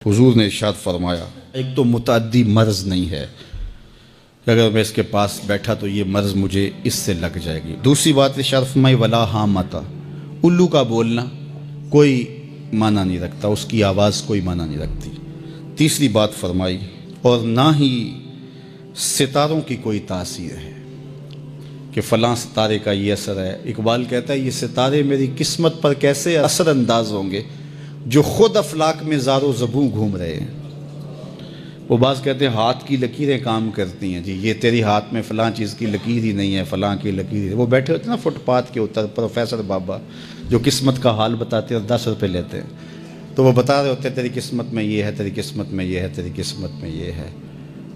حضور نے ارشاد فرمایا ایک تو متعدی مرض نہیں ہے کہ اگر میں اس کے پاس بیٹھا تو یہ مرض مجھے اس سے لگ جائے گی۔ دوسری بات ارشاد فرمائی ولا حامتا، الو کا بولنا کوئی معنی نہیں رکھتا، اس کی آواز کوئی معنی نہیں رکھتی۔ تیسری بات فرمائی اور نہ ہی ستاروں کی کوئی تاثیر ہے کہ فلاں ستارے کا یہ اثر ہے۔ اقبال کہتا ہے یہ ستارے میری قسمت پر کیسے اثر انداز ہوں گے جو خود افلاک میں زار و زبوں گھوم رہے ہیں۔ وہ بعض کہتے ہیں ہاتھ کی لکیریں کام کرتی ہیں، جی یہ تیری ہاتھ میں فلاں چیز کی لکیر ہی نہیں ہے، فلاں کی لکیر ہے۔ وہ بیٹھے ہوتے ہیں نا فٹ پاتھ کے اوپر پروفیسر بابا جو قسمت کا حال بتاتے ہیں اور 10 روپے لیتے ہیں، تو وہ بتا رہے ہوتے ہیں تیری قسمت میں یہ ہے، تیری قسمت میں یہ ہے، تیری قسمت میں یہ ہے۔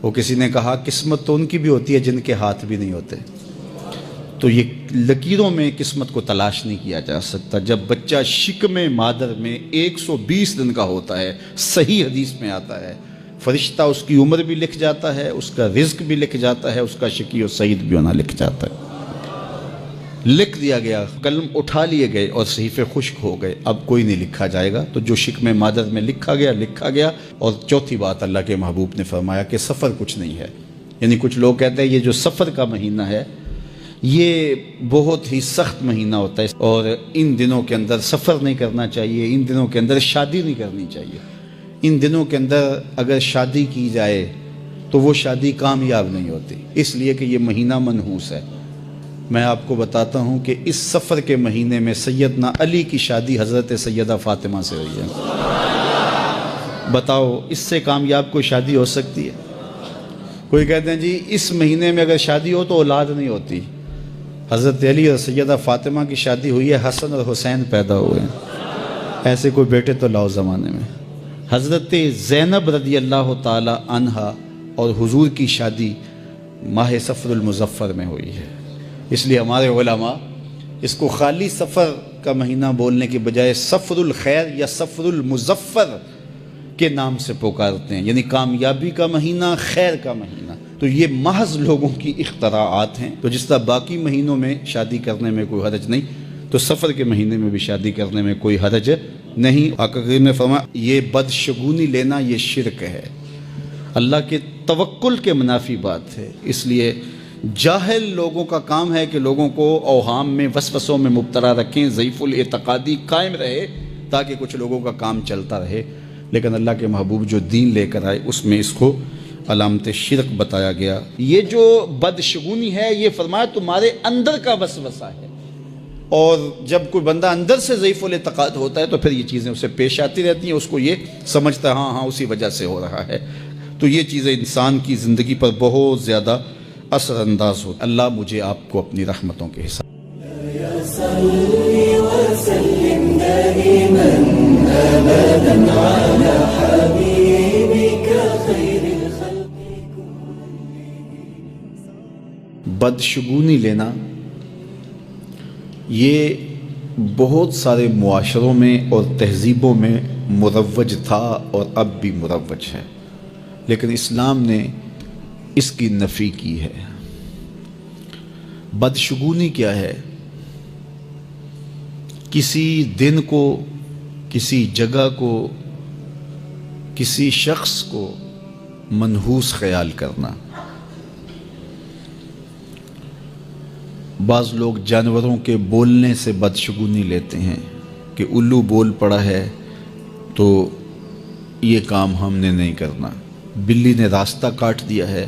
وہ کسی نے کہا قسمت تو ان کی بھی ہوتی ہے جن کے ہاتھ بھی نہیں ہوتے۔ تو یہ لکیروں میں قسمت کو تلاش نہیں کیا جا سکتا۔ جب بچہ شکم مادر میں 120 دن کا ہوتا ہے، صحیح حدیث میں آتا ہے، فرشتہ اس کی عمر بھی لکھ جاتا ہے، اس کا رزق بھی لکھ جاتا ہے، اس کا شقی و سعید بھی ہونا لکھ جاتا ہے۔ لکھ دیا گیا، قلم اٹھا لیے گئے اور صحیفے خشک ہو گئے، اب کوئی نہیں لکھا جائے گا۔ تو جو شکم مادر میں لکھا گیا۔ اور چوتھی بات اللہ کے محبوب نے فرمایا کہ سفر کچھ نہیں ہے۔ یعنی کچھ لوگ کہتے ہیں یہ جو سفر کا مہینہ ہے یہ بہت ہی سخت مہینہ ہوتا ہے اور ان دنوں کے اندر سفر نہیں کرنا چاہیے، ان دنوں کے اندر شادی نہیں کرنی چاہیے، ان دنوں کے اندر اگر شادی کی جائے تو وہ شادی کامیاب نہیں ہوتی، اس لیے کہ یہ مہینہ منحوس ہے۔ میں آپ کو بتاتا ہوں کہ اس سفر کے مہینے میں سیدنا علی کی شادی حضرت سیدہ فاطمہ سے ہوئی ہے۔ بتاؤ اس سے کامیاب کوئی شادی ہو سکتی ہے؟ کوئی کہتے ہیں جی اس مہینے میں اگر شادی ہو تو اولاد نہیں ہوتی۔ حضرت علی اور سیدہ فاطمہ کی شادی ہوئی ہے، حسن اور حسین پیدا ہوئے ہیں، ایسے کوئی بیٹے تو لاؤ زمانے میں۔ حضرت زینب رضی اللہ تعالی عنہا اور حضور کی شادی ماہ صفر المظفر میں ہوئی ہے۔ اس لیے ہمارے علماء اس کو خالی سفر کا مہینہ بولنے کے بجائے صفر الخیر یا صفر المظفر کے نام سے پکارتے ہیں، یعنی کامیابی کا مہینہ، خیر کا مہینہ۔ تو یہ محض لوگوں کی اختراعات ہیں۔ تو جس طرح باقی مہینوں میں شادی کرنے میں کوئی حرج نہیں، تو سفر کے مہینے میں بھی شادی کرنے میں کوئی حرج نہیں۔ آقا کریم نے فرمایا یہ بدشگونی لینا یہ شرک ہے، اللہ کے توکل کے منافی بات ہے۔ اس لیے جاہل لوگوں کا کام ہے کہ لوگوں کو اوہام میں وسوسوں میں مبتلا رکھیں، ضعیف الاعتقادی قائم رہے تاکہ کچھ لوگوں کا کام چلتا رہے۔ لیکن اللہ کے محبوب جو دین لے کر آئے اس میں اس کو علامت شرک بتایا گیا۔ یہ جو بدشگونی ہے یہ فرمایا تمہارے اندر کا وسوسہ ہے، اور جب کوئی بندہ اندر سے ضعیف الاعتقاد ہوتا ہے تو پھر یہ چیزیں اسے پیش آتی رہتی ہیں، اس کو یہ سمجھتا ہے ہاں اسی وجہ سے ہو رہا ہے۔ تو یہ چیزیں انسان کی زندگی پر بہت زیادہ اثر انداز ہوتی۔ اللہ مجھے آپ کو اپنی رحمتوں کے حساب بدشگونی لینا یہ بہت سارے معاشروں میں اور تہذیبوں میں مروج تھا اور اب بھی مروج ہے، لیکن اسلام نے اس کی نفی کی ہے۔ بدشگونی کیا ہے؟ کسی دن کو، کسی جگہ کو، کسی شخص کو منحوس خیال کرنا۔ بعض لوگ جانوروں کے بولنے سے بدشگونی لیتے ہیں کہ الو بول پڑا ہے تو یہ کام ہم نے نہیں کرنا، بلی نے راستہ کاٹ دیا ہے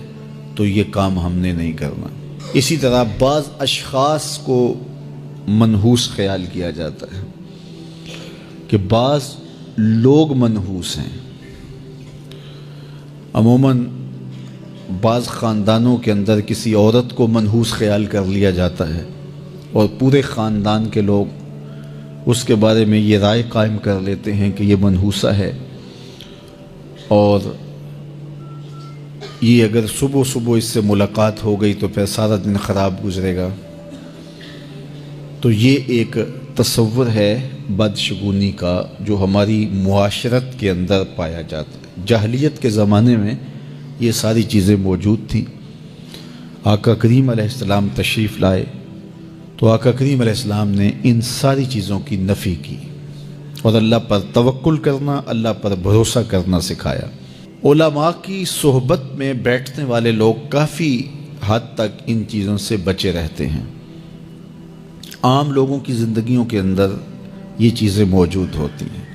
تو یہ کام ہم نے نہیں کرنا۔ اسی طرح بعض اشخاص کو منحوس خیال کیا جاتا ہے کہ بعض لوگ منحوس ہیں۔ عموماً بعض خاندانوں کے اندر کسی عورت کو منحوس خیال کر لیا جاتا ہے اور پورے خاندان کے لوگ اس کے بارے میں یہ رائے قائم کر لیتے ہیں کہ یہ منحوسہ ہے، اور یہ اگر صبح صبح اس سے ملاقات ہو گئی تو پھر سارا دن خراب گزرے گا۔ تو یہ ایک تصور ہے بدشگونی کا جو ہماری معاشرت کے اندر پایا جاتا ہے۔ جاہلیت کے زمانے میں یہ ساری چیزیں موجود تھیں۔ آقا کریم علیہ السلام تشریف لائے تو آقا کریم علیہ السلام نے ان ساری چیزوں کی نفی کی۔ اور اللہ پر توکل کرنا، اللہ پر بھروسہ کرنا سکھایا۔ علماء کی صحبت میں بیٹھنے والے لوگ کافی حد تک ان چیزوں سے بچے رہتے ہیں۔ عام لوگوں کی زندگیوں کے اندر یہ چیزیں موجود ہوتی ہیں۔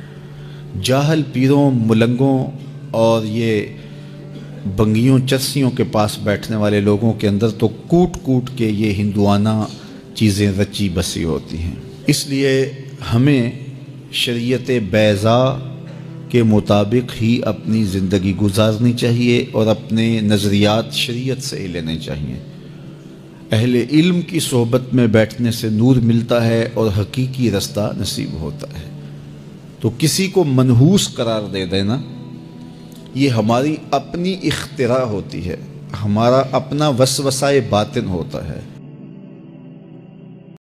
جاہل پیروں، ملنگوں اور یہ بنگیوں چرسیوں کے پاس بیٹھنے والے لوگوں کے اندر تو کوٹ کوٹ کے یہ ہندوانہ چیزیں رچی بسی ہوتی ہیں۔ اس لیے ہمیں شریعت بیضاء کے مطابق ہی اپنی زندگی گزارنی چاہیے اور اپنے نظریات شریعت سے ہی لینے چاہیے۔ اہل علم کی صحبت میں بیٹھنے سے نور ملتا ہے اور حقیقی رستہ نصیب ہوتا ہے۔ تو کسی کو منحوس قرار دے دینا یہ ہماری اپنی اختراع ہوتی ہے، ہمارا اپنا وسوسہ باطن ہوتا ہے۔